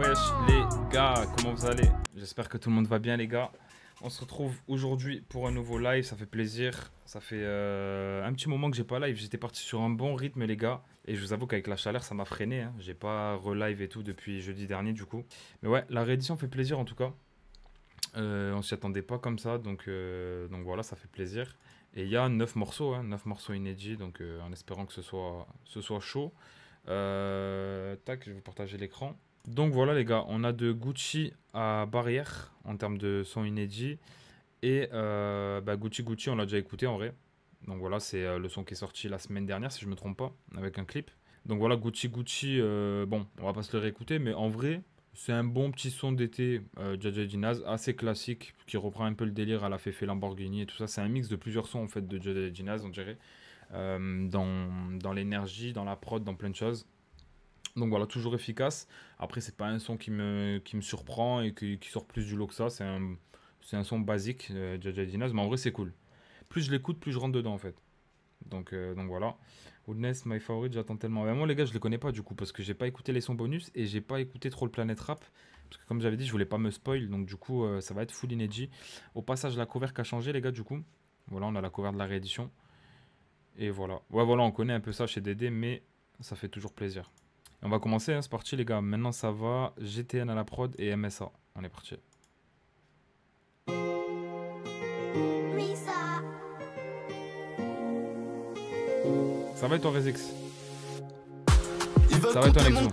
Wesh les gars, comment vous allez? J'espère que tout le monde va bien les gars. On se retrouve aujourd'hui pour un nouveau live, ça fait plaisir. Ça fait un petit moment que j'ai pas live, j'étais parti sur un bon rythme les gars. Et je vous avoue qu'avec la chaleur ça m'a freiné, hein. J'ai pas relive et tout depuis jeudi dernier du coup. Mais ouais, la réédition fait plaisir en tout cas. On s'y attendait pas comme ça, donc voilà, ça fait plaisir. Et il y a 9 morceaux, hein, 9 morceaux inédits, donc en espérant que ce soit chaud. Tac, je vais vous partager l'écran. Donc voilà les gars, on a de Gucci à Barrière en termes de son inédit. Et Gucci Gucci, on l'a déjà écouté en vrai. Donc voilà, c'est le son qui est sorti la semaine dernière, si je me trompe pas, avec un clip. Donc voilà, Gucci Gucci, bon, on va pas se le réécouter, mais en vrai, c'est un bon petit son d'été, Jaja Jinaz, assez classique, qui reprend un peu le délire à la Fefe Lamborghini et tout ça. C'est un mix de plusieurs sons en fait de Jaja Jinaz, on dirait, dans l'énergie, dans la prod, dans plein de choses. Donc voilà, toujours efficace. Après, c'est pas un son qui me surprend et qui sort plus du lot que ça. C'est un son basique, Jaja Jinaz, mais en vrai, c'est cool. Plus je l'écoute, plus je rentre dedans en fait. Donc voilà. Woodness, My Favorite, j'attends tellement. Mais moi les gars, je les connais pas du coup parce que j'ai pas écouté les sons bonus et j'ai pas écouté trop le Planet Rap. Parce que comme j'avais dit, je voulais pas me spoil. Donc du coup, ça va être full inédit. Au passage, la cover qui a changé les gars du coup. Voilà, on a la cover de la réédition. Et voilà. Ouais, voilà, on connaît un peu ça chez Dédé, mais ça fait toujours plaisir. Et on va commencer, hein, c'est parti les gars. Maintenant ça va. GTN à la prod et MSA. On est parti. Ça va et toi Rezix? Ça va et toi Nexo?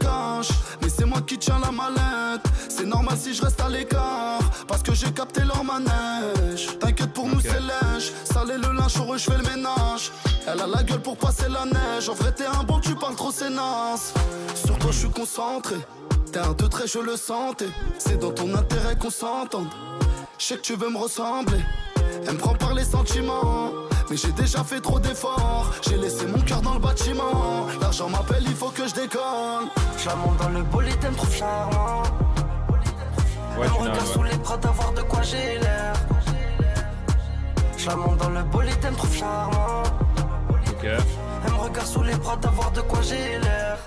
Mais c'est moi qui tiens la mallette. C'est normal si je reste à l'écart parce que j'ai capté leur manège. T'inquiète pour nous c'est lèche. Saler le linge, heureux je fais le ménage. Elle a la gueule pour passer la neige. En vrai t'es un bon, tu parles trop c'est naze. Sur toi je suis concentré. T'es un deux traits je le sentais. C'est dans ton intérêt qu'on s'entende. Je sais que tu veux me ressembler. Elle me prend par les sentiments. Mais j'ai déjà fait trop d'efforts. J'ai laissé mon cœur dans le bâtiment. L'argent m'appelle, il faut que je décolle. Je la monte dans le bolide, elle me trouve charmant. Ouais, elle me regarde sous les bras d'avoir de quoi j'ai l'air. Je la monte dans le bolide, elle me trouve charmant. Elle me regarde sous les bras d'avoir de quoi j'ai l'air.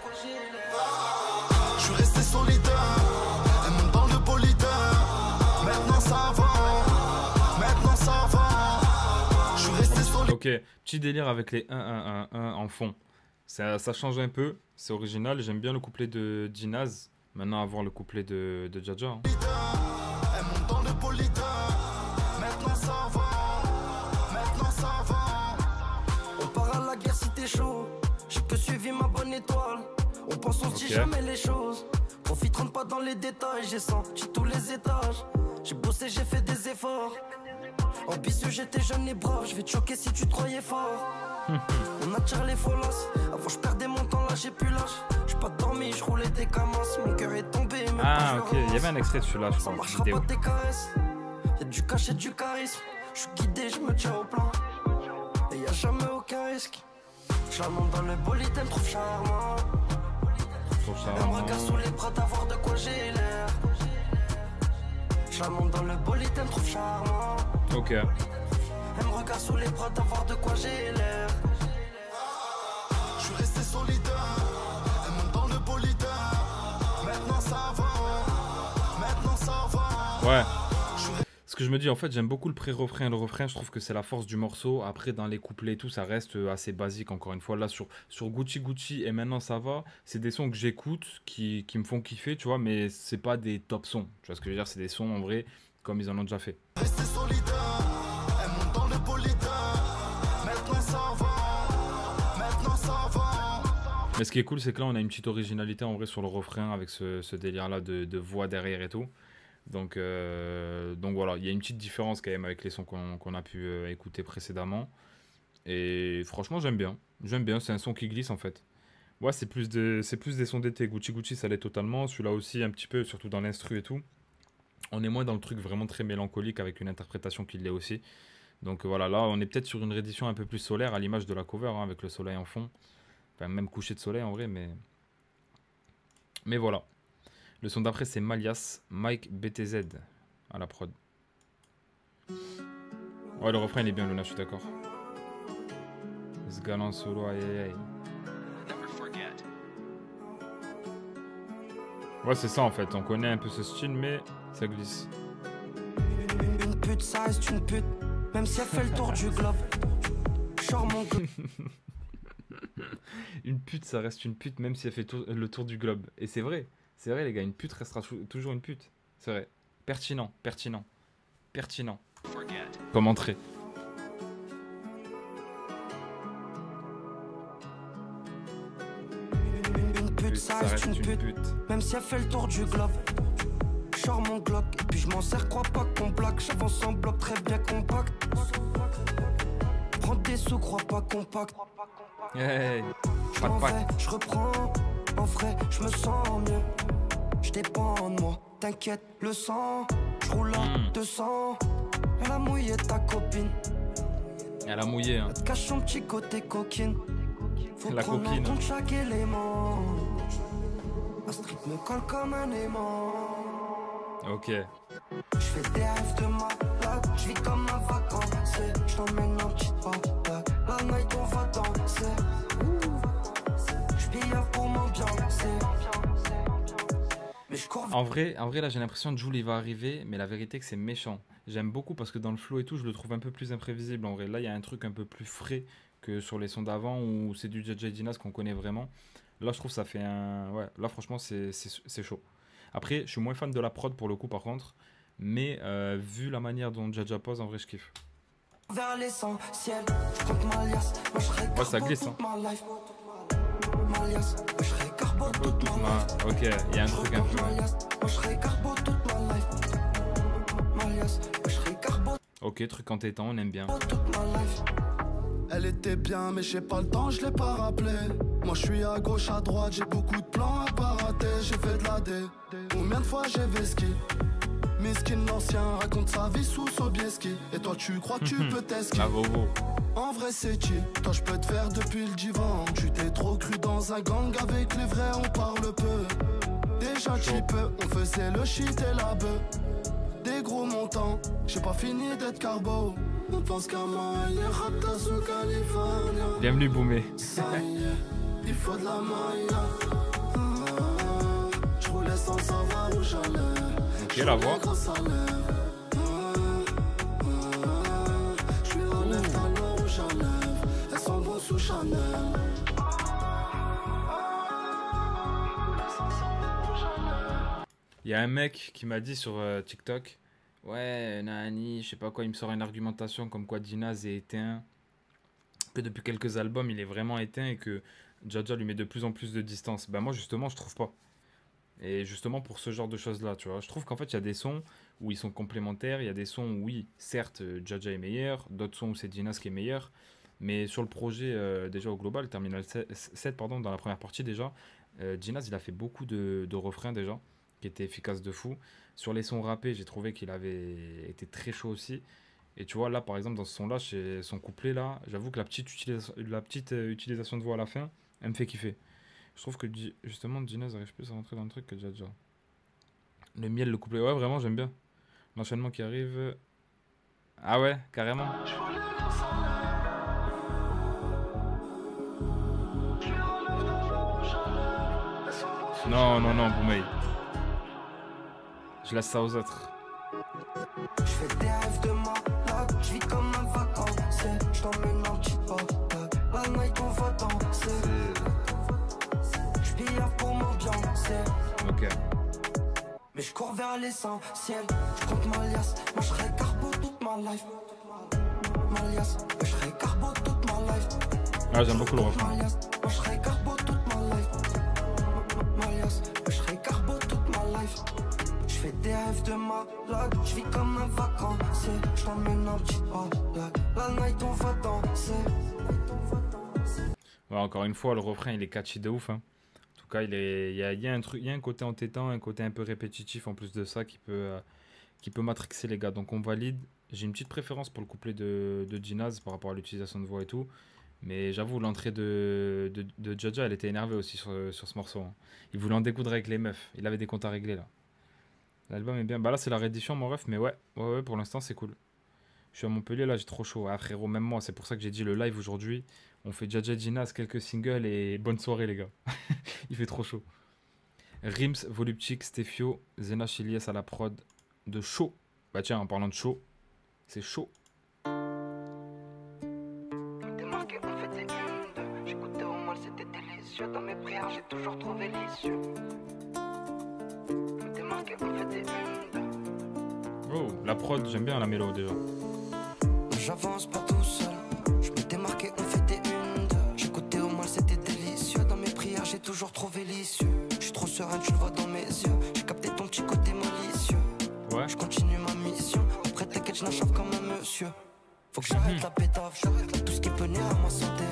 Je suis resté solidaire. Elle monte dans le bolide. Maintenant ça va. Maintenant ça va. Ok, petit délire avec les 1-1-1-1 en fond. Ça change un peu, c'est original. J'aime bien le couplet de Jinaz. Maintenant, avoir le couplet de Jaja. Hein. On part à la guerre si t'es chaud. J'ai que suivi ma bonne étoile. On pense, on se dit jamais les choses. Profite, rentre pas dans les détails. J'ai senti tous les étages. J'ai bossé, j'ai fait des efforts. Ambitieux, j'étais jeune et brave. Je vais te choquer si tu te croyais fort. On attire les follasses. Avant, je perdais mon temps, là, j'ai plus l'âge. J'suis pas dormi, je roulais des camasses. Mon cœur est tombé. Même ah, ok, il y avait un extrait de celui-là, je crois. Ça marchera pas tes caresses. Y'a du cachet, du charisme. J'suis guidé, j'me tiens au plan. Et y'a jamais aucun risque. Je la monte dans le bolide, elle me trouve charmant. Elle me regarde sous les bras d'avoir de quoi j'ai l'air. Je la monte dans le bolide, elle me trouve charmant. Ok. Elle me regarde sous les bras d'avoir de quoi j'ai l'air. Je suis resté solidaire. Elle monte dans le bolide. Maintenant ça va. Maintenant ça va. Ouais. Ce que je me dis, en fait, j'aime beaucoup le pré-refrain et le refrain. Je trouve que c'est la force du morceau. Après, dans les couplets et tout, ça reste assez basique, encore une fois. Là, sur Gucci Gucci et Maintenant ça va, c'est des sons que j'écoute, qui me font kiffer, tu vois, mais c'est pas des top sons. Tu vois ce que je veux dire? C'est des sons, en vrai, comme ils en ont déjà fait. Restez solidaire. Elle monte dans le bolide. Maintenant ça va. Maintenant ça va. Mais ce qui est cool, c'est que là, on a une petite originalité, en vrai, sur le refrain, avec ce délire-là de voix derrière et tout. Donc voilà, il y a une petite différence quand même avec les sons qu'on a pu écouter précédemment. Et franchement, j'aime bien. J'aime bien, c'est un son qui glisse en fait. Ouais, c'est plus des sons d'été. Gucci Gucci, ça l'est totalement. Celui-là aussi, un petit peu, surtout dans l'instru et tout. On est moins dans le truc vraiment très mélancolique avec une interprétation qui l'est aussi. Donc voilà, là, on est peut-être sur une réédition un peu plus solaire à l'image de la cover, hein, avec le soleil en fond. Enfin, même coucher de soleil en vrai, mais voilà. Le son d'après, c'est Malias, Mike BTZ à la prod. Ouais, le refrain, il est bien, Luna, je suis d'accord. Ce galant solo, aïe aïe aïe. Ouais, c'est ça en fait. On connaît un peu ce style, mais ça glisse. Une pute, ça reste une pute, même si elle fait le tour du globe. Genre mon globe. Une pute, ça reste une pute, même si elle fait le tour du globe. Et c'est vrai, les gars. Une pute restera toujours une pute. C'est vrai. Pertinent, pertinent, pertinent. Comme entrée. Une pute, ça reste une pute, même si elle fait le tour du globe. Genre mon Glock, et puis je m'en sers, crois pas qu'on blague. J'avance en bloc très bien compact. Prends des sous, crois pas compact. Hey, Je m'en vais, je reprends. En vrai, je me sens mieux. Je dépends de moi, t'inquiète, le sang. Je roule à 200. Elle a mouillé ta copine. elle a mouillé, hein. Elle te cache son petit côté coquine. Faut La prendre en copine. compte chaque élément. La street me colle comme un aimant. Ok. Je fais des rêves de malade, je vis comme un vacances. Je t'emmène en petite balade, la night on va danser. Je pille pour m'ambiancer. Mais je cours. En vrai, là, j'ai l'impression que Jul il va arriver, mais la vérité que c'est méchant. J'aime beaucoup parce que dans le flow et tout, je le trouve un peu plus imprévisible. En vrai, là, il y a un truc un peu plus frais que sur les sons d'avant où c'est du JJ Dinas qu'on connaît vraiment. Là, je trouve ça fait un. Ouais, là, franchement, c'est chaud. Après, je suis moins fan de la prod pour le coup, par contre. Mais vu la manière dont Jaja pose, en vrai, je kiffe. Vers l'essentiel, je compte ma liasse. Moi, je serai Ouais, ça carbo glisse, toute hein. ma life. Ma liasse, moi, je serai carbo toute ma life. Ok, il y a un Je truc un recompte peu. ma liasse, moi, je serai carbo toute ma life. Ma liasse, moi, je serai carbo Ok, truc en tétan, on aime bien. toute ma life. Elle était bien, mais j'ai pas le temps, je l'ai pas rappelé. Moi, je suis à gauche, à droite, j'ai beaucoup de plans à pas rater. J'ai fait de la D. Combien de fois j'ai vesqué? Miskin l'ancien raconte sa vie sous Sobieski. Et toi, tu crois que tu peux t'esquiver? La Vovo. En vrai, c'est chill. Toi, je peux te faire depuis le divan. Tu t'es trop cru dans un gang, avec les vrais, on parle peu. Déjà, tu peux, on faisait le shit et la bœuf. Des gros montants, j'ai pas fini d'être carbo. On pense qu'à moi, les raptas sous California. Bienvenue, Boumé. Ça y est, il faut de la maille. Je roulais sans savoir où j'allais. Ok, la voix. Je suis relève talons où j'enlève. Elles sont bonnes sous Chanel. Il y a un mec qui m'a dit sur TikTok, ouais, Nani, je sais pas quoi, il me sort une argumentation comme quoi Dinaz est éteint, que depuis quelques albums il est vraiment éteint et que Jaja lui met de plus en plus de distance. Bah moi justement je trouve pas. Et justement pour ce genre de choses là, tu vois, je trouve qu'en fait il y a des sons où ils sont complémentaires, il y a des sons où oui, certes Jaja est meilleur, d'autres sons où c'est Dinaz qui est meilleur, mais sur le projet déjà au global, Terminal 7 pardon, dans la première partie déjà, Dinaz il a fait beaucoup de refrains déjà qui était efficace de fou. Sur les sons rappés, j'ai trouvé qu'il avait été très chaud aussi. Et tu vois, là, par exemple, dans ce son-là, chez son couplet, là, j'avoue que la petite utilisation de voix à la fin, elle me fait kiffer. Je trouve que, justement, Dinaz arrive plus à rentrer dans le truc que Jaja. Le miel, le couplet, ouais, vraiment, j'aime bien. L'enchaînement qui arrive... Ah ouais, carrément. Non, non, non, Boumei. Je laisse ça aux autres. Je fais des rêves de malade, je vis comme un vacances. Je t'emmène en petite balade, la night on va danser. Je pille pour m'ambiancer. Ok. Mais je cours vers l'essentiel. Je compte ma liasse, moi je serai carbo toute ma life. Ma liasse, moi je serai carbo toute ma life. Ah, j'aime beaucoup le refrain. Ma liasse, moi je serai carbo toute ma life. Ma liasse, moi je serai carbo toute ma life. Je fais des rêves de malade, je vis comme un vacancier. Je t'emmène en petite balade, la night on va danser. Ouais, encore une fois, le refrain il est catchy de ouf, hein. En tout cas, il y a un truc, il y a un côté entêtant, un côté un peu répétitif en plus de ça qui peut matrixer les gars. Donc on valide. J'ai une petite préférence pour le couplet de Dinaz par rapport à l'utilisation de voix et tout. Mais j'avoue, l'entrée de Jaja, elle était énervée aussi sur ce morceau, hein. Il voulait en découdre avec les meufs. Il avait des comptes à régler là. L'album est bien. Bah là, c'est la réédition, mon ref, mais ouais, pour l'instant, c'est cool. Je suis à Montpellier, là, j'ai trop chaud. Ah, frérot, même moi, c'est pour ça que j'ai dit le live aujourd'hui. On fait Jaja Dinaz, quelques singles et bonne soirée, les gars. Il fait trop chaud. Rims, Voluptic, Stefio, Zena Chilies à la prod de chaud. Bah tiens, en parlant de chaud, c'est chaud. Démarqué, on fait des une. J'écoutais au mal, c'était délicieux. Dans mes prières, j'ai toujours trouvé l'issue. Démarqué, on fait des une. Oh, la prod, j'aime bien la mélo déjà. J'avance pas tout seul. Je me démarquais, on fait des une. J'écoutais au mal, c'était délicieux. Dans mes prières, j'ai toujours trouvé l'issue. Je suis trop serein, tu le vois dans mes yeux. J'ai capté ton petit côté malicieux. Ouais. Je continue ma mission. Après, t'inquiète, je n'achève comme un monsieur. Faut que j'arrête la pétave. Tout ce qui peut nuire à ma santé.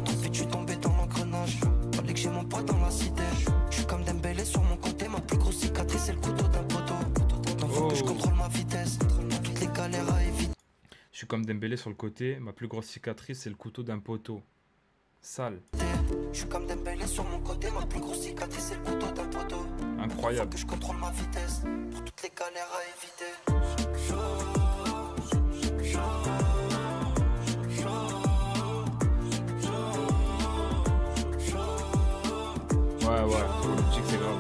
Trop vite, je suis tombé dans l'engrenage. Fallait que j'ai mon poids dans la cité. Je suis comme Dembélé sur mon côté. Ma plus grosse cicatrice, c'est le couteau d'un poteau. Donc faut que je contrôle ma vitesse. Toutes les galères à éviter. Je suis comme Dembélé sur le côté. Ma plus grosse cicatrice, c'est le couteau d'un poteau. Sale. Je suis comme Dembélé sur mon côté. Ma plus grosse cicatrice, c'est le couteau d'un poteau. Incroyable. Faut que je contrôle ma vitesse. Pour toutes les galères à éviter. Ouais, ouais, Voluptic, c'est grave.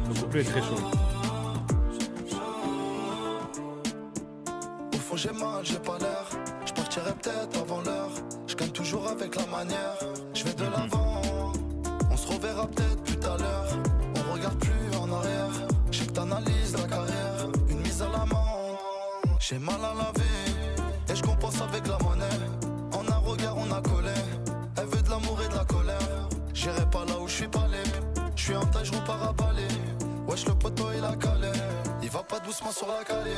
Le couplet est très chaud. Au fond j'ai mal, j'ai pas l'air. Je partirai peut-être avant l'heure. Je gagne toujours avec la manière. Je vais de l'avant. On se reverra peut-être plus à l'heure. On regarde plus en arrière. Je sais que t'analyses la carrière. Une mise à l'amende. J'ai mal à la vie. Et je compense avec la monnaie. En un regard on a collé. Elle veut de l'amour et de la colère. J'irai pas là où je suis pas allé. Je suis en taille, je repars à balai. Wesh le poteau il a calé. Il va pas doucement sur la calée.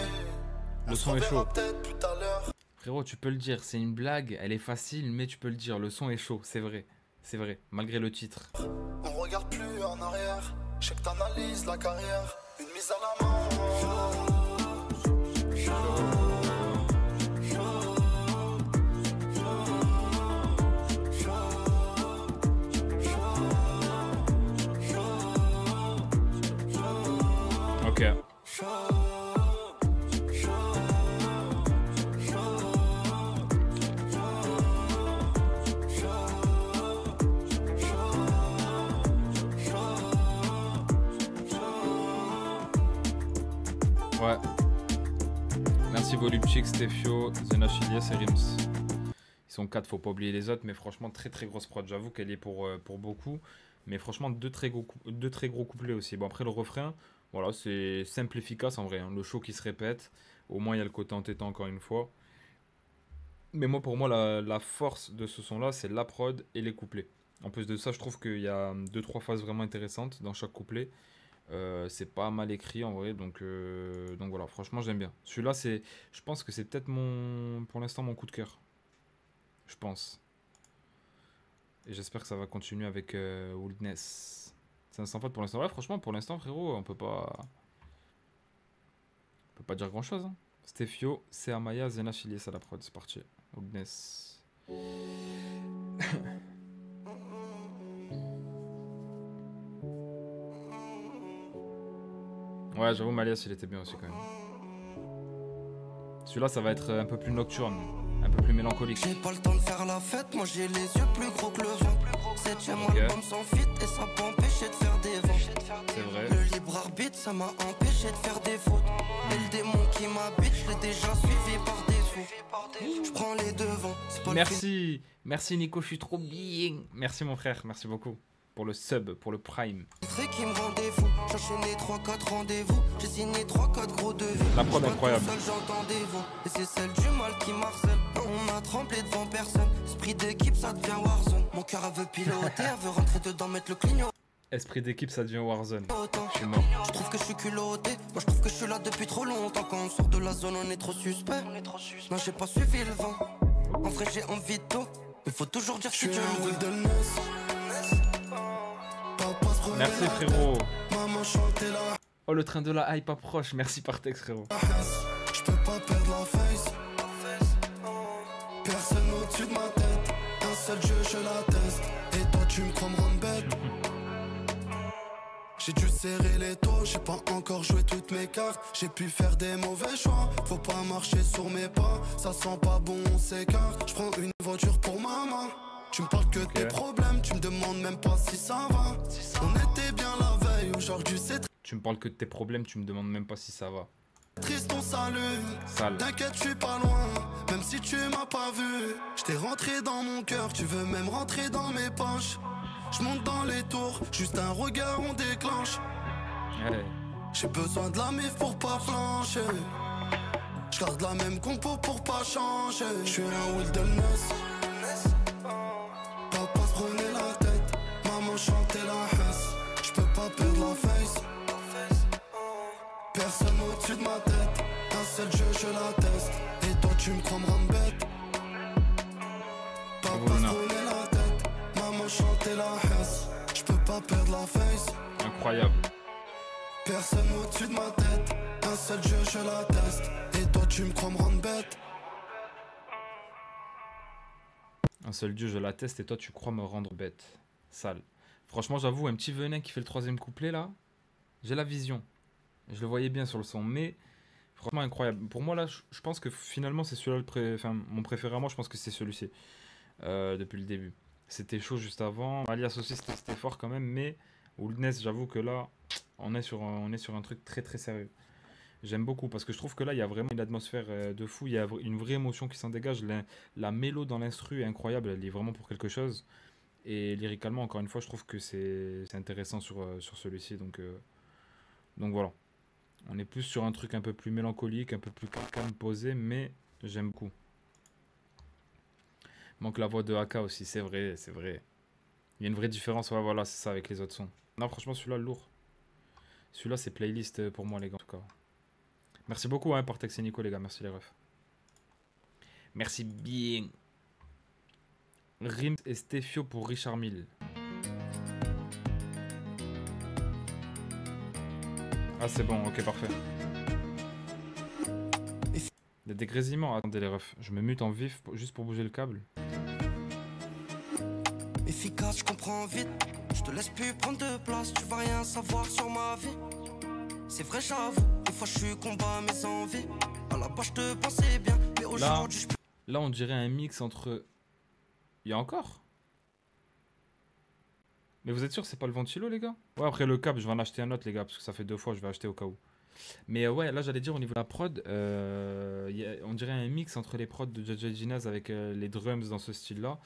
Le son est chaud. Peut-être plus à l'heure. Frérot, tu peux le dire, c'est une blague, elle est facile, mais tu peux le dire, le son est chaud, c'est vrai. C'est vrai, malgré le titre. On regarde plus en arrière. Je sais que t'analyses la carrière. Une mise à la main. Ok. Ouais. Merci Voluptic, Stefio, Zena Chilies et Rims. Ils sont 4, faut pas oublier les autres, mais franchement très très grosse prod. J'avoue qu'elle est pour beaucoup. Mais franchement deux très gros couplets aussi. Bon après le refrain, voilà, c'est simple efficace en vrai. Hein. Le show qui se répète. Au moins il y a le côté entêtant encore une fois. Mais moi pour moi la force de ce son là c'est la prod et les couplets. En plus de ça je trouve qu'il y a 2-3 phases vraiment intéressantes dans chaque couplet. C'est pas mal écrit en vrai donc voilà franchement j'aime bien. Celui-là je pense que c'est peut-être pour l'instant mon coup de cœur. Je pense. Et j'espère que ça va continuer avec Wildness. C'est un sans faute pour l'instant. Ouais, franchement, pour l'instant, frérot, on peut pas dire grand chose. Hein. Stefio, Sea Maya, Zena Chilies à la prod. C'est parti. Wildness. Ouais, j'avoue, Malias, il était bien aussi quand même. Celui-là, ça va être un peu plus nocturne. Un peu plus mélancolique. J'ai pas le temps de faire la fête, moi j'ai les yeux plus gros que le vent. Septième album sans fit et ça peut empêcher de faire des vents. C'est vrai. Le libre arbitre, ça m'a empêché de faire des fautes. Et le démon qui m'habite, je l'ai déjà suivi par défaut. Je prends les devants. Pas merci, merci Nico, je suis trop bien. Merci mon frère, merci beaucoup pour le sub, pour le prime. Qui me rendait fou. J'ai enchaîné 3-4 rendez-vous. J'ai signé 3-4 gros devis. La prod incroyable. J'entends des voix et c'est celle du mal qui m'harcèle. On m'a tremblé devant personne. Esprit d'équipe, ça devient Warzone. Mon cœur elle veut piloter, elle veut rentrer dedans, mettre le clignotant. Esprit d'équipe, ça devient Warzone. Je suis mort. Je trouve que je suis culotté. Moi je trouve que je suis là depuis trop longtemps. Quand on sort de la zone, on est trop suspect. Non, j'ai pas suivi le vent. En vrai, j'ai envie de tout. Il faut toujours dire que je suis Dieu. Merci frérot. Oh le train de la hype approche. Merci par texte frérot. Je peux pas perdre la face. Personne au-dessus de ma tête. Un seul jeu je la teste. Et toi tu me prends me rendre bête. J'ai dû serrer les taux, j'ai pas encore joué toutes mes cartes. J'ai pu faire des mauvais choix, faut pas marcher sur mes pas. Ça sent pas bon, on s'écarte. J'prends une voiture pour maman. Tu me parles que de tes problèmes, tu me demandes même pas si ça va. On était bien la veille, aujourd'hui c'est Tu me parles que de tes problèmes, tu me demandes même pas si ça va. triste, on salue. Sale. T'inquiète, je suis pas loin, même si tu m'as pas vu. J't'ai rentré dans mon cœur, tu veux même rentrer dans mes poches. Je monte dans les tours, juste un regard on déclenche. Ouais. J'ai besoin de la mif pour pas flancher. Je garde la même compo pour pas changer. Je suis un wilderness. Papa se prenait la tête, maman chantait la hesse. Je peux pas perdre la face. Personne au-dessus de ma tête, un seul jeu je la teste. Et toi tu me crois me rendre bête. Papa se prenait la tête, maman chantait la hesse. Je peux pas perdre la face. Incroyable. Personne au-dessus de ma tête, un seul jeu je la teste. Et toi tu me crois me rendre bête. Un seul dieu, je l'atteste, et toi, tu crois me rendre bête. Sale. Franchement, j'avoue, un petit venin qui fait le troisième couplet, là, j'ai la vision. Je le voyais bien sur le son, mais franchement, incroyable. Pour moi, là, je pense que finalement, c'est celui-là, mon préféré à moi, je pense que c'est celui-ci, depuis le début. C'était chaud juste avant. Alias aussi, c'était fort quand même, mais Wilderness, j'avoue que là, on est sur un truc très très sérieux. J'aime beaucoup parce que je trouve que là il y a vraiment une atmosphère de fou, il y a une vraie émotion qui s'en dégage. La mélo dans l'instru est incroyable, elle est vraiment pour quelque chose. Et lyricalement, encore une fois, je trouve que c'est intéressant sur celui-ci. Donc voilà. On est plus sur un truc un peu plus mélancolique, un peu plus calme, posé, mais j'aime beaucoup. Manque la voix de Aka aussi, c'est vrai, c'est vrai. Il y a une vraie différence, ouais, voilà, c'est ça avec les autres sons. Non, franchement, celui-là, lourd. Celui-là, c'est playlist pour moi, les gars, en tout cas. Merci beaucoup, hein, Partex et Nico, les gars. Merci, les refs. Merci bien. Rims et Stefio pour Richard Mille. Ah, c'est bon, ok, parfait. Il y a des grésillements. Attendez, les refs. Je me mute en vif juste pour bouger le câble. Efficace, je comprends vite. Je te laisse plus prendre de place. Tu vas rien savoir sur ma vie. C'est vrai, j'avoue. Des fois, je suis combat mes envies. À la base, je te pensais bien. Mais aujourd'hui, je peux. Là, on dirait un mix entre. Il y a encore. Mais vous êtes sûr que c'est pas le ventilo, les gars? Ouais, après le câble, je vais en acheter un autre, les gars, parce que ça fait 2 fois, je vais acheter au cas où. Mais ouais, là, j'allais dire au niveau de la prod, on dirait un mix entre les prods de JJ Ginaz avec les drums dans ce style-là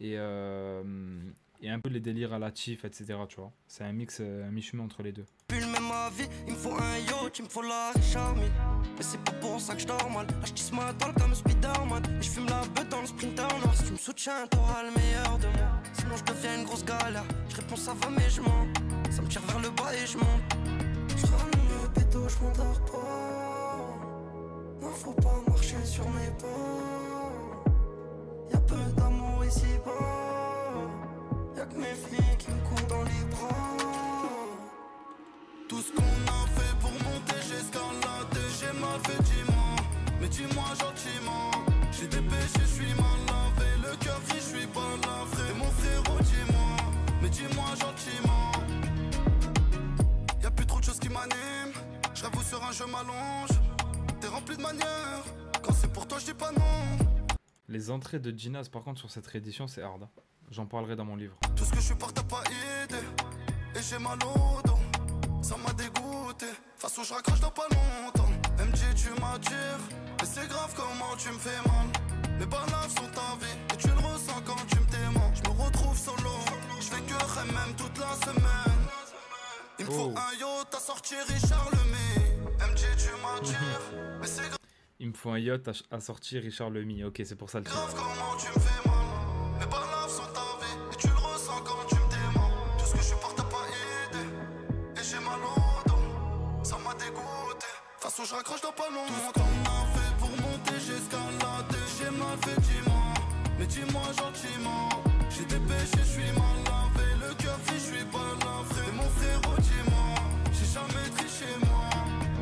et un peu les délires à la Chief, etc. Tu vois, c'est un mix, un mi-chemin entre les deux. Plus le même avis, il me faut un yacht, il me faut la Richard Mille. Mais c'est pas pour ça que je dors mal. Là, je tisse ma toile comme Spider-Man. Et je fume la bête dans le Sprinter noir. Si tu me soutiens, t'auras le meilleur de moi. Sinon, je deviens une grosse galère. Je réponds ça va, mais je mens. Ça me tire vers le bas et je monte. Je rallume le béto, je m'endors pas. Non, faut pas marcher sur mes pas. Y'a peu d'amour ici-bas. Y'a que mes filles qui me courent dans les bras. Tout ce qu'on a fait pour monter, j'ai escaladé, j'ai mal fait, dis-moi. Mais dis-moi gentiment, j'ai des péchés, je suis mal lavé. Le cœur gris, je suis pas la vraie. Et mon frérot, dis-moi, mais dis-moi gentiment. Y'a plus trop de choses qui m'animent. Je rêve sur un jeu m'allonge. T'es rempli de manières. Quand c'est pour toi, je dis pas non. Les entrées de Ginaz, par contre, sur cette réédition, c'est hard. J'en parlerai dans mon livre. Tout ce que je suis par t'as pas idée. Et j'ai mal au dos. Ça m'a dégoûté, de toute façon je raccroche dans pas longtemps. MJ tu m'attires, mais c'est grave comment tu me fais mal. Mes balades sont ta vie, et tu le ressens quand tu me témoins. Je me retrouve solo, je fais que même toute la semaine. Il me faut un yacht à sortir Richard Lemi. MJ tu m'attires, mais c'est grave. Il me faut un yacht à sortir Richard Lemi. Ok, c'est pour ça le titre. Grave comment tu me fais mal. Mes balades sont ta vie, et tu le ressens quand tu me témoins. Tout ce que je suis par t'as pas idée. J'ai mal au dos, ça m'a dégoûté. De toute façon, je raccroche dans pas longtemps. Tout ce qu'on a fait pour monter, j'ai escaladé. J'ai mal fait, dis-moi, mais dis-moi gentiment. J'ai des péchés, je suis mal lavé. Le cœur gris, je suis pas la vraie. Et mon frérot, dis-moi, j'ai jamais triché moi.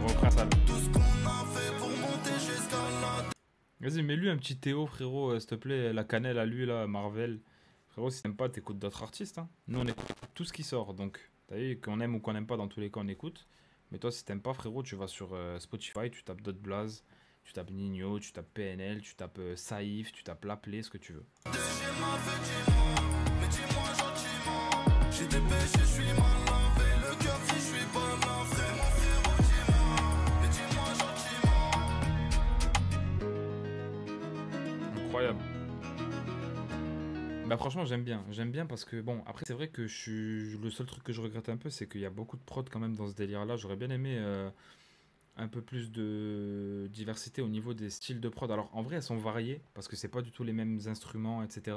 On reprend ça. Tout ce qu'on a fait pour monter, j'ai escaladé. Vas-y, mets-lui un petit Théo, frérot, s'il te plaît. La cannelle à lui, là, Marvel. Frérot, si t'aimes pas, t'écoutes d'autres artistes. Hein. Nous, on écoute tout ce qui sort, donc T'as vu, qu'on aime ou qu'on n'aime pas, dans tous les cas, on écoute. Mais toi, si t'aimes pas, frérot, tu vas sur Spotify, tu tapes Dot Blaze, tu tapes Nino, tu tapes PNL, tu tapes Saïf, tu tapes L'Appelé, ce que tu veux. J'ai des péchés, je suis mal lavé. Le cœur si je suis pas là, frère. Mon frérot, dis-moi. Mais dis-moi gentiment. Incroyable. Bah franchement j'aime bien parce que bon après c'est vrai que le seul truc que je regrette un peu c'est qu'il y a beaucoup de prod quand même dans ce délire là, j'aurais bien aimé un peu plus de diversité au niveau des styles de prod. Alors en vrai elles sont variées parce que c'est pas du tout les mêmes instruments etc,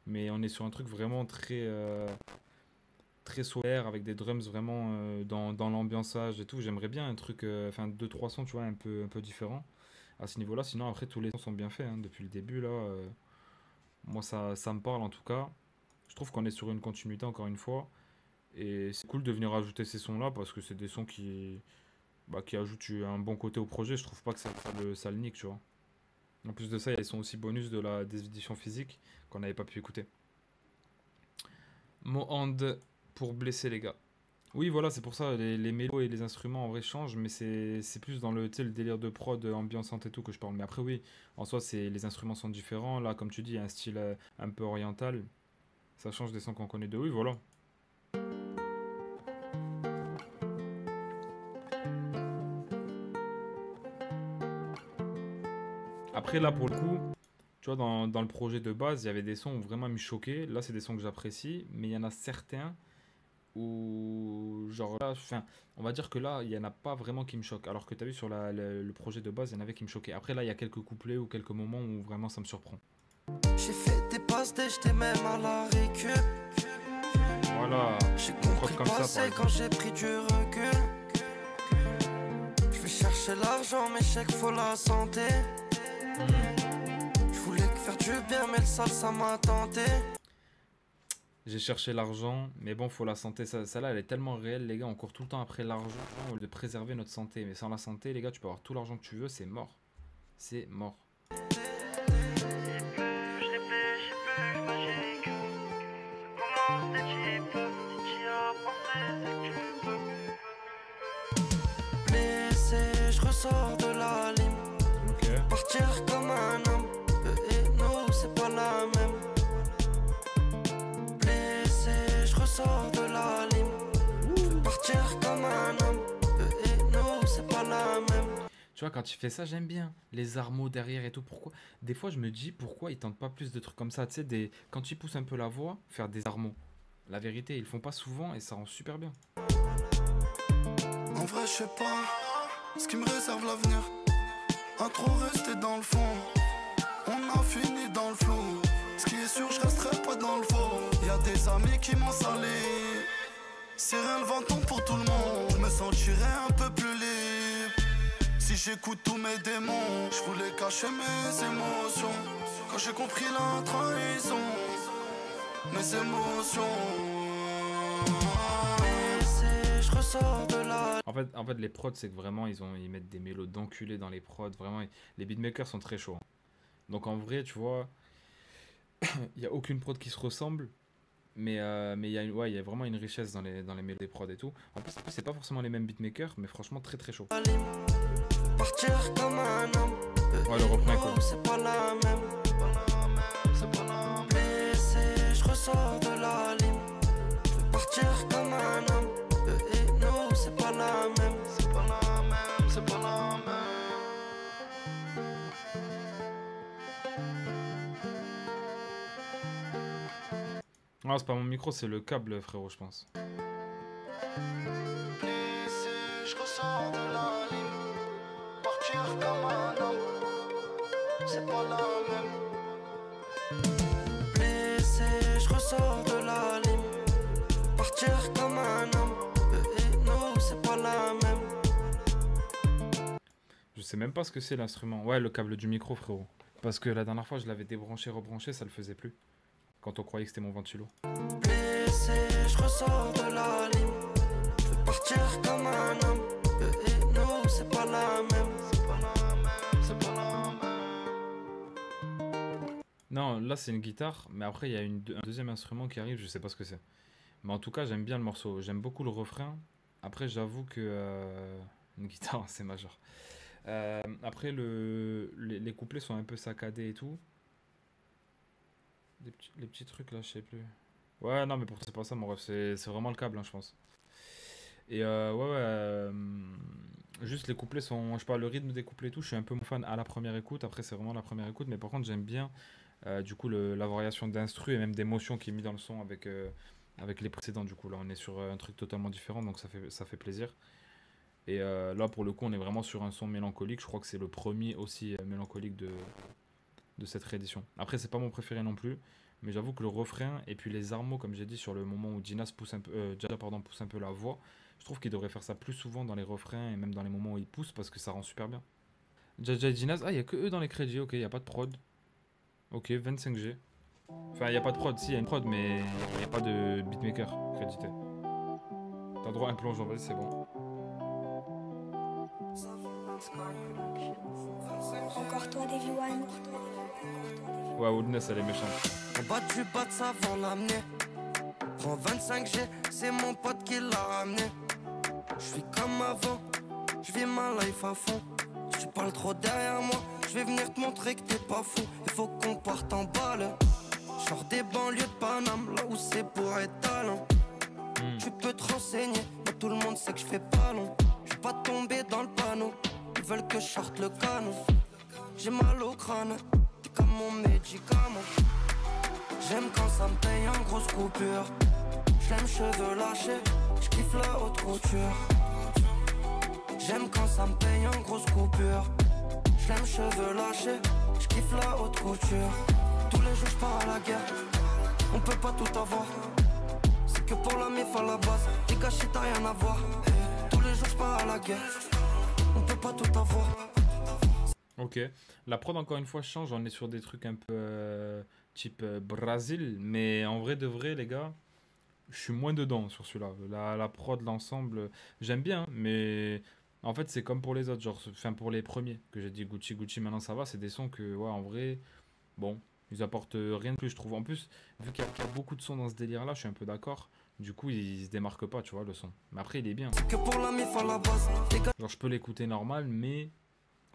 mais on est sur un truc vraiment très solaire avec des drums vraiment dans l'ambiançage et tout. J'aimerais bien un truc enfin deux trois sons tu vois un peu différents à ce niveau là, sinon après tous les sons sont bien faits hein, depuis le début là. Moi, ça me parle en tout cas. Je trouve qu'on est sur une continuité encore une fois. Et c'est cool de venir ajouter ces sons-là parce que c'est des sons qui ajoutent un bon côté au projet. Je trouve pas que ça le nique, tu vois. En plus de ça, il y a les sons aussi bonus des éditions physiques qu'on n'avait pas pu écouter. Mohand pour blesser les gars. Oui, voilà, c'est pour ça, les mélos et les instruments en vrai changent, mais c'est plus dans le délire de prod, ambiançante et tout que je parle. Mais après, oui, en soi, les instruments sont différents. Là, comme tu dis, il y a un style un peu oriental. Ça change des sons qu'on connaît de. Oui, voilà. Après, là, pour le coup, tu vois, dans le projet de base, il y avait des sons où vraiment ils me choquaient. Là, c'est des sons que j'apprécie, mais il y en a certains où genre là, enfin, on va dire que là il y en a pas vraiment qui me choquent, alors que tu as vu sur le projet de base il y en avait qui me choquaient. Après là il y a quelques couplets ou quelques moments où vraiment ça me surprend. J'ai fait des passes, j'étais même à la récup. Voilà, j'ai compris comme ça passer quand j'ai pris du recul. Je vais chercher l'argent mais je sais qu'il faut la santé. Je voulais faire du bien mais le sale ça m'a tenté. J'ai cherché l'argent, mais bon, faut la santé. Ça là, elle est tellement réelle, les gars. On court tout le temps après l'argent au lieu de préserver notre santé. Mais sans la santé, les gars, tu peux avoir tout l'argent que tu veux, c'est mort. C'est mort. Blessé, je ressors de la ligne. Ok. Partir comme un homme. Et nous, c'est pas la même. Sors de la ligne, partir comme un homme, et nous c'est pas la même. Tu vois, quand il fait ça, j'aime bien les armeaux derrière et tout. Pourquoi? Des fois, je me dis pourquoi ils tentent pas plus de trucs comme ça. Tu sais, quand ils poussent un peu la voix, faire des armeaux. La vérité, ils le font pas souvent et ça rend super bien. En vrai, je sais pas ce qui me réserve l'avenir. À trop rester dans le fond, on a fini dans le flou. Ce qui est sûr, je resterai pas dans le faux. Y'a des amis qui m'ont salé. C'est rien le venton pour tout le monde. Je me sentirais un peu plus libre si j'écoute tous mes démons. Je voulais cacher mes émotions quand j'ai compris la trahison. Mes émotions. Je ressors de la... En fait, les prods, c'est que vraiment, ils mettent des mélos d'enculés dans les prods. Vraiment, les beatmakers sont très chauds. Donc en vrai, tu vois... Il n'y a aucune prod qui se ressemble, mais il y a vraiment une richesse dans les mélodies des prods et tout. En plus, c'est pas forcément les mêmes beatmakers, mais franchement très très chaud. Partir comme un homme. Ouais, le refrain est cool. C'est pas la même. Blessé, je ressors de la ligne. Partir comme un homme. Et nous, c'est pas la même. C'est pas la même, c'est pas la même. Ah, c'est pas mon micro, c'est le câble, frérot, je pense. Blessé, je ressors de la ligne. Partir comme un homme. C'est pas la même. Blessé, je ressors de la ligne. Partir comme un homme. Et nous, c'est pas la même. Je sais même pas ce que c'est l'instrument. Ouais, le câble du micro, frérot. Parce que la dernière fois, je l'avais débranché, rebranché, ça le faisait plus. Quand on croyait que c'était mon ventilo. Blessé, je ressors de la ligne. Partir comme un homme. Et nous, c'est pas la même. C'est pas la même, c'est pas la même. Non, là c'est une guitare, mais après il y a un deuxième instrument qui arrive, je sais pas ce que c'est. Mais en tout cas, j'aime bien le morceau. J'aime beaucoup le refrain. Après, j'avoue que... une guitare, c'est majeur. Après, les couplets sont un peu saccadés et tout. Les petits trucs là, je sais plus. Ouais, non, mais pour c'est pas ça, mon ref. C'est vraiment le câble, hein, je pense. Et ouais, ouais. Juste les couplets sont. Je sais pas, le rythme des couplets et tout, je suis un peu moins fan à la première écoute. Après, c'est vraiment la première écoute. Mais par contre, j'aime bien du coup la variation d'instru et même d'émotion qui est mis dans le son avec les précédents. Du coup, là, on est sur un truc totalement différent. Donc, ça fait plaisir. Et là, pour le coup, on est vraiment sur un son mélancolique. Je crois que c'est le premier aussi mélancolique de cette réédition. Après, c'est pas mon préféré non plus. Mais j'avoue que le refrain et puis les armeaux, comme j'ai dit, sur le moment où Dinas pousse un peu, Djada, pardon, pousse un peu la voix, je trouve qu'il devrait faire ça plus souvent dans les refrains et même dans les moments où il pousse parce que ça rend super bien. Djada et Dinas, ah, il n'y a que eux dans les crédits, ok, il n'y a pas de prod. Ok, 25G. Enfin, il n'y a pas de prod, si, il y a une prod, mais il n'y a pas de beatmaker crédité. T'as droit à un plongeon, vas-y, c'est bon. Encore toi, Davy One. Ouais, Woodness, elle est méchante. En bas du bas de savon l'amener. Prends 25G, c'est mon pote qui l'a ramené. Je suis comme avant, je vis ma life à fond. Tu parles trop derrière moi, je vais venir te montrer que t'es pas fou. Il faut qu'on parte en balle. Genre des banlieues de Paname, là où c'est pour être talent. Tu peux te renseigner, mais tout le monde sait que je fais pas long. Je vais pas tomber dans le panneau, ils veulent que je sorte le canon. J'ai mal au crâne, t'es comme mon médicament. J'aime quand ça me paye en grosse coupure. J'aime cheveux lâchés, j'kiffe la haute couture. J'aime quand ça me paye en grosse coupure. J'aime cheveux lâchés, j'kiffe la haute couture. Tous les jours j'pars à la guerre, on peut pas tout avoir. C'est que pour la mif à la base, t'es gâché t'as rien à voir. Tous les jours j'pars à la guerre, on peut pas tout avoir. Ok, la prod encore une fois change, on est sur des trucs un peu type Brésil, mais en vrai de vrai les gars, je suis moins dedans sur celui-là. La prod, l'ensemble, j'aime bien, mais en fait c'est comme pour les autres, genre, enfin pour les premiers que j'ai dit Gucci Gucci, maintenant ça va, c'est des sons que, ouais, en vrai, bon, ils apportent rien de plus, je trouve. En plus, vu qu'il y a beaucoup de sons dans ce délire-là, je suis un peu d'accord. Du coup, il se démarque pas, tu vois, le son. Mais après, il est bien. C'est que pour la mif à la base, t'es Genre, je peux l'écouter normal, mais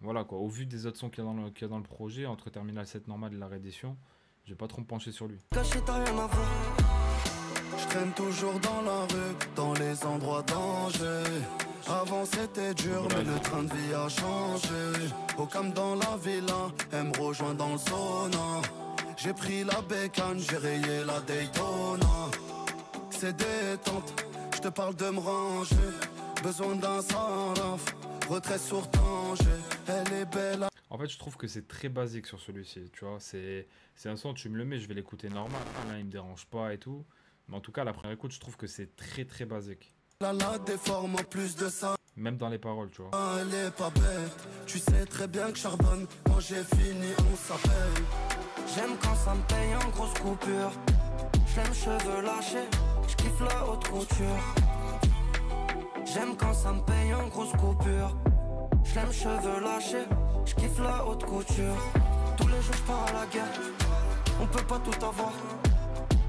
voilà quoi. Au vu des autres sons qu'il y a dans le projet, entre Terminal 7 normal et la réédition, je vais pas trop me pencher sur lui. gâché t'as rien à voir. Je traîne toujours dans la rue, dans les endroits dangereux. Avant c'était dur, mais le train de vie a changé. Au calme dans la villa, elle me rejoint dans le sauna. J'ai pris la bécane, j'ai rayé la Daytona. C'est détente, je te parle de me ranger. Besoin d'un saraf, retrait sur Tanger. Elle est belle. En fait, je trouve que c'est très basique sur celui-ci, tu vois. C'est un son, tu me le mets, je vais l'écouter normal. Là, il me dérange pas et tout. Mais en tout cas, la première écoute, je trouve que c'est très très basique. La déforme en plus de ça. Même dans les paroles, tu vois. Elle est pas bête, tu sais très bien que charbonne. Quand j'ai fini, on s'appelle. J'aime quand ça me paye en grosse coupure. J'aime cheveux lâchés, j'kiffe la haute couture. J'aime quand ça me paye en grosse coupure. J'aime cheveux lâchés, j'kiffe la haute couture. Tous les jours j'pars à la guerre, on peut pas tout avoir.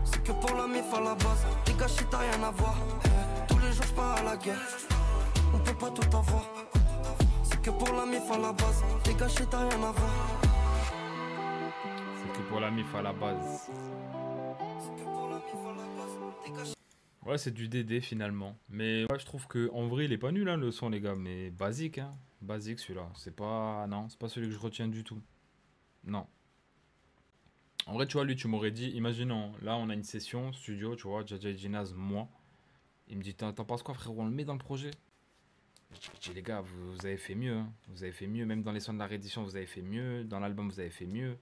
C'est que pour la mif à la base, t'es gâché t'as rien à voir. Tous les jours j'pars à la guerre, on peut pas tout avoir. C'est que pour la mif à la base, t'es gâché t'as rien à voir. C'est que pour la mif à la base. Ouais, c'est du DD finalement. Mais ouais, je trouve que en vrai, il est pas nul, hein, le son, les gars. Mais basique, hein. Basique celui-là. C'est pas. Non, c'est pas celui que je retiens du tout. Non. En vrai, tu vois, lui, tu m'aurais dit, imaginons, là, on a une session studio, tu vois, Djadja et Jinaz, moi. Il me dit, t'en penses quoi, frérot, on le met dans le projet? Je dis, les gars, vous avez fait mieux, hein. Vous avez fait mieux. Même dans les sons de la réédition, vous avez fait mieux. Dans l'album, vous avez fait mieux.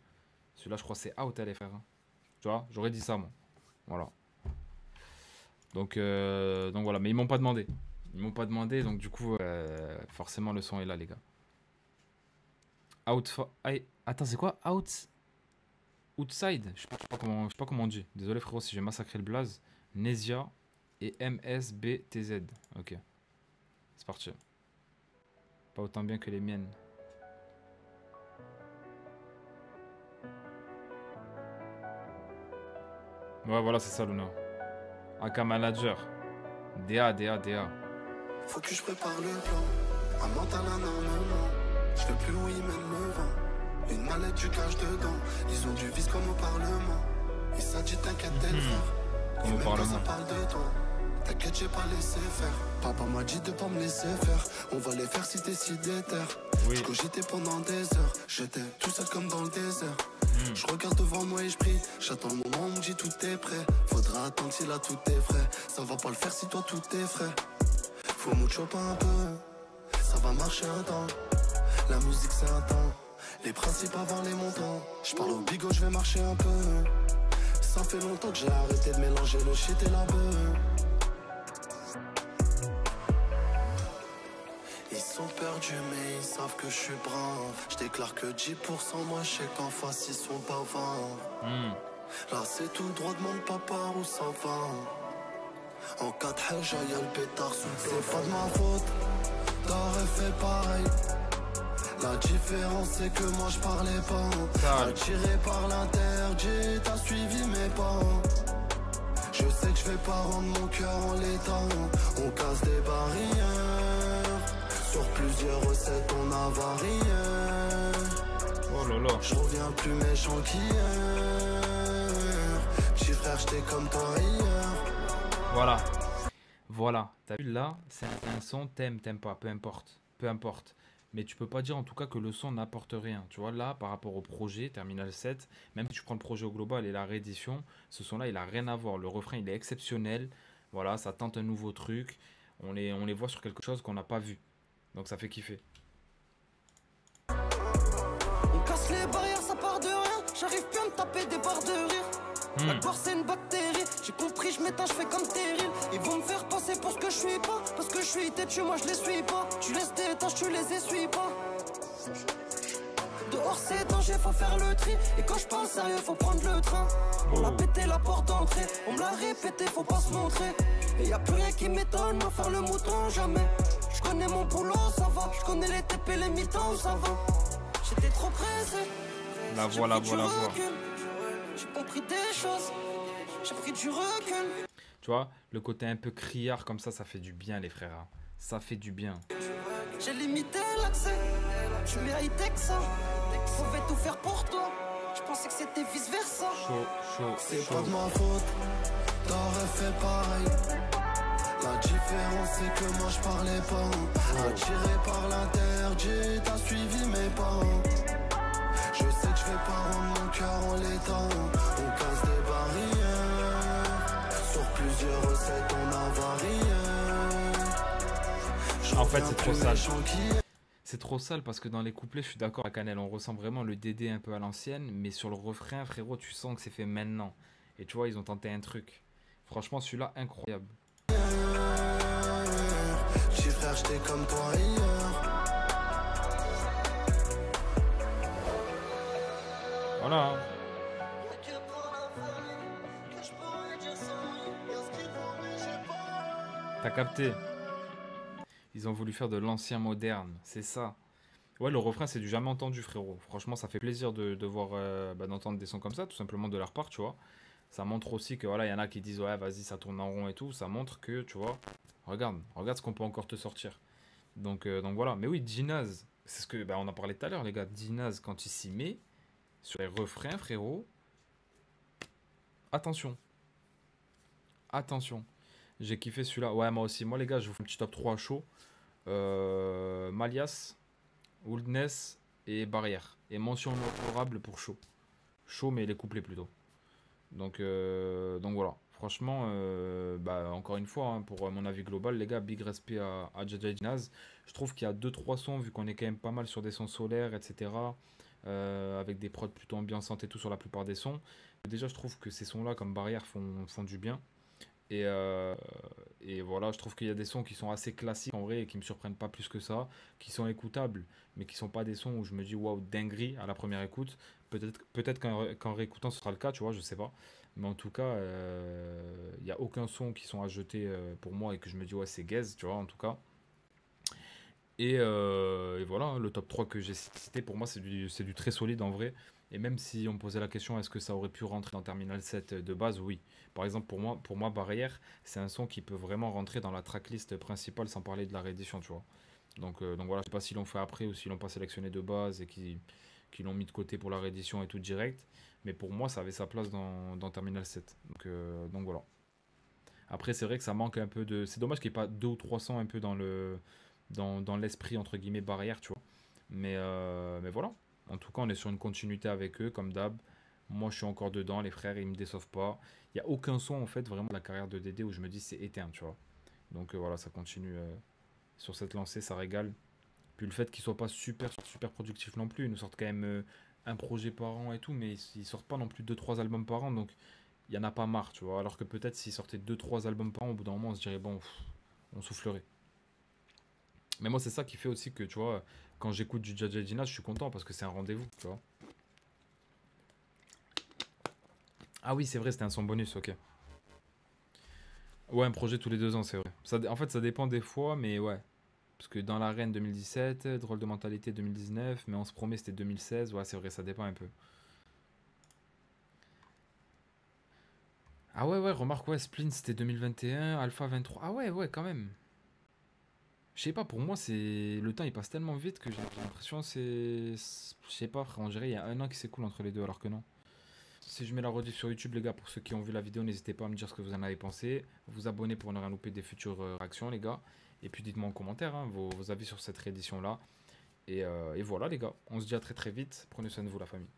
Celui-là, je crois que c'est out, les frères, hein. Tu vois, j'aurais dit ça, moi. Voilà. Donc voilà, mais ils m'ont pas demandé. Ils m'ont pas demandé, donc du coup, forcément, le son est là, les gars. Attends, c'est quoi? Outside? Je sais pas comment on dit. Désolé, frérot, si j'ai massacré le blaze. Nesia et MSBTZ. Ok. C'est parti. Pas autant bien que les miennes. Ouais, voilà, c'est ça, Luna. AK Manager. DA, DA, DA. Faut que je prépare le plan. Un mental, un armement. Je veux plus où ils mènent le vent. Une mallette, du cash dedans. Ils ont du vice comme au Parlement. Et ça dit t'inquiète, t'es le frère. Comme au Et même quand Parlement. ça parle de toi, t'inquiète, j'ai pas laissé faire. Papa m'a dit de pas me laisser faire. On va les faire si t'es si déter. Oui. Je cogitais pendant des heures. J'étais tout seul comme dans le désert. Je regarde devant moi et je prie. J'attends le moment où on me dit tout est prêt. Faudra attendre si là tout est frais. Ça va pas le faire si toi tout est frais. Faut mucho pas un peu. Ça va marcher un temps. La musique c'est un temps. Les principes avant les montants. Je parle au bigot, je vais marcher un peu. Ça fait longtemps que j'ai arrêté de mélanger le shit et la beuh. Ils sont perdus mais ils savent que je suis brave. Je déclare que 10% moi je sais qu'en face ils sont bavards. Là c'est tout droit, demande pas par où ça va. En 4 Hajja y'a le pétard sous le c'est pas de ma faute. T'aurais fait pareil. La différence c'est que moi je parlais pas. Sale. Attiré par l'interdit, t'as suivi mes pas. Je sais que je vais pas rendre mon cœur en l'état. On casse des barrières. Sur plusieurs recettes on a varié. Oh là là. Je reviens plus méchant qu'hier. Petit frère j'étais comme toi hier. Voilà. Voilà. T'as vu là, c'est un son, t'aimes pas, peu importe. Peu importe. Mais tu peux pas dire en tout cas que le son n'apporte rien. Tu vois, là, par rapport au projet, Terminal 7, même si tu prends le projet au global et la réédition, ce son-là, il a rien à voir. Le refrain, il est exceptionnel. Voilà, ça tente un nouveau truc. On les voit sur quelque chose qu'on n'a pas vu. Donc ça fait kiffer. On casse les barrières, ça part de rien. J'arrive plus à me taper des barres de rire. La gloire c'est une bactérie. J'ai compris, je m'éteins, je fais comme terrible. Ils vont me faire passer pour ce que je suis pas. Parce que je suis têtu, moi je les suis pas. Tu laisses des tâches, tu les essuies pas. Dehors c'est danger, faut faire le tri. Et quand je parle sérieux, faut prendre le train. On m'a pété la porte d'entrée. On me l'a répété, faut pas se montrer. Et y a plus rien qui m'étonne, à faire le mouton, jamais. Je connais mon boulot, ça va. Je connais les TP, les mi-temps, ça va. J'étais trop pressé. La voix, la voix, la voix. J'ai compris des choses, j'ai pris du recul. Tu vois, le côté un peu criard comme ça fait du bien, les frères. Hein. Ça fait du bien. J'ai limité l'accès, tu méritais que ça. Je pouvais tout faire pour toi, je pensais que c'était vice versa. Chaud, C'est pas de ma faute, t'aurais fait pareil. La différence c'est que moi je parlais pas. Attiré par l'interdit, t'as suivi mes pas. Je sais que je vais pas rendre mon cœur en l'état. On casse des barrières. Sur plusieurs recettes on a varié. En fait c'est trop sale. C'est trop sale parce que dans les couplets je suis d'accord à Canel. On ressent vraiment le Dédé un peu à l'ancienne. Mais sur le refrain frérot tu sens que c'est fait maintenant. Et tu vois ils ont tenté un truc. Franchement celui-là incroyable. Petit frère j'étais comme toi hier. Voilà. T'as capté. Ils ont voulu faire de l'ancien moderne, c'est ça. Ouais, le refrain, c'est du jamais entendu, frérot. Franchement, ça fait plaisir de voir, d'entendre des sons comme ça, tout simplement de leur part, tu vois. Ça montre aussi que, voilà, il y en a qui disent, ouais, vas-y, ça tourne en rond et tout. Ça montre que, tu vois, regarde ce qu'on peut encore te sortir. Donc voilà. Mais oui, Djinaz, c'est ce que, on en parlait tout à l'heure, les gars. Djinaz, quand il s'y met, sur les refrains, frérot, attention. Attention. J'ai kiffé celui-là. Ouais, moi aussi. Moi, les gars, je vous fais un petit top 3 chaud. Malias, Oldness et Barrière. Et mention honorable pour Chaud. Chaud, mais les couplets plutôt. Donc voilà. Franchement, encore une fois, hein, pour mon avis global, les gars, big respect à Jaja Djinaz. Je trouve qu'il y a 2-3 sons, vu qu'on est quand même pas mal sur des sons solaires, etc. Avec des prods plutôt ambiançantes et tout sur la plupart des sons. Déjà, je trouve que ces sons-là, comme Barrière, font du bien. Et voilà, je trouve qu'il y a des sons qui sont assez classiques en vrai et qui me surprennent pas plus que ça, qui sont écoutables, mais qui sont pas des sons où je me dis waouh, dinguerie à la première écoute. Peut-être qu'en réécoutant ce sera le cas, tu vois, je sais pas. Mais en tout cas, il n'y a aucun son qui sont à jeter pour moi et que je me dis ouais, c'est gaze, tu vois, en tout cas. Et voilà, hein, le top 3 que j'ai cité, pour moi, c'est du très solide en vrai. Et même si on me posait la question, est-ce que ça aurait pu rentrer dans Terminal 7 de base, oui. Par exemple, pour moi Barrière, c'est un son qui peut vraiment rentrer dans la tracklist principale sans parler de la réédition, tu vois. Donc voilà, je sais pas s'ils l'ont fait après ou s'ils l'ont pas sélectionné de base et qu'ils l'ont mis de côté pour la réédition et tout direct. Mais pour moi, ça avait sa place dans Terminal 7. Donc voilà. Après, c'est vrai que ça manque un peu de. C'est dommage qu'il n'y ait pas 2 ou 300 un peu dans l'esprit, entre guillemets, barrière, tu vois. Mais voilà. En tout cas, on est sur une continuité avec eux, comme d'hab. Moi, je suis encore dedans, les frères, ils me déçoivent pas. Il n'y a aucun son, en fait, vraiment de la carrière de Dédé où je me dis c'est éteint, tu vois. Donc voilà, ça continue sur cette lancée, ça régale. Puis le fait qu'ils soient pas super, super productifs non plus, ils nous sortent quand même un projet par an et tout, mais ils sortent pas non plus deux trois albums par an, donc il y en a pas marre, tu vois. Alors que peut-être s'ils sortaient deux trois albums par an, au bout d'un moment, on se dirait, bon, pff, on soufflerait. Mais moi, c'est ça qui fait aussi que, tu vois, quand j'écoute du Jaja Dina, je suis content parce que c'est un rendez-vous, tu vois. Ah oui, c'est vrai, c'était un son bonus, ok. Ouais, un projet tous les 2 ans, c'est vrai. En fait, ça dépend des fois, mais ouais. Parce que dans l'arène 2017, drôle de mentalité 2019, mais on se promet c'était 2016. Ouais, c'est vrai, ça dépend un peu. Ah ouais, ouais, remarque, ouais, Splint c'était 2021, Alpha 23. Ah ouais, ouais, quand même. Je sais pas, pour moi, c'est le temps il passe tellement vite que j'ai l'impression je sais pas, frère, on dirait il y a un an qui s'écoule entre les deux, alors que non. Si je mets la rediff sur YouTube, les gars, pour ceux qui ont vu la vidéo, n'hésitez pas à me dire ce que vous en avez pensé. Vous abonner pour ne rien louper des futures réactions, les gars. Et puis dites-moi en commentaire hein, vos avis sur cette réédition-là. Et voilà, les gars, on se dit à très très vite. Prenez soin de vous, la famille.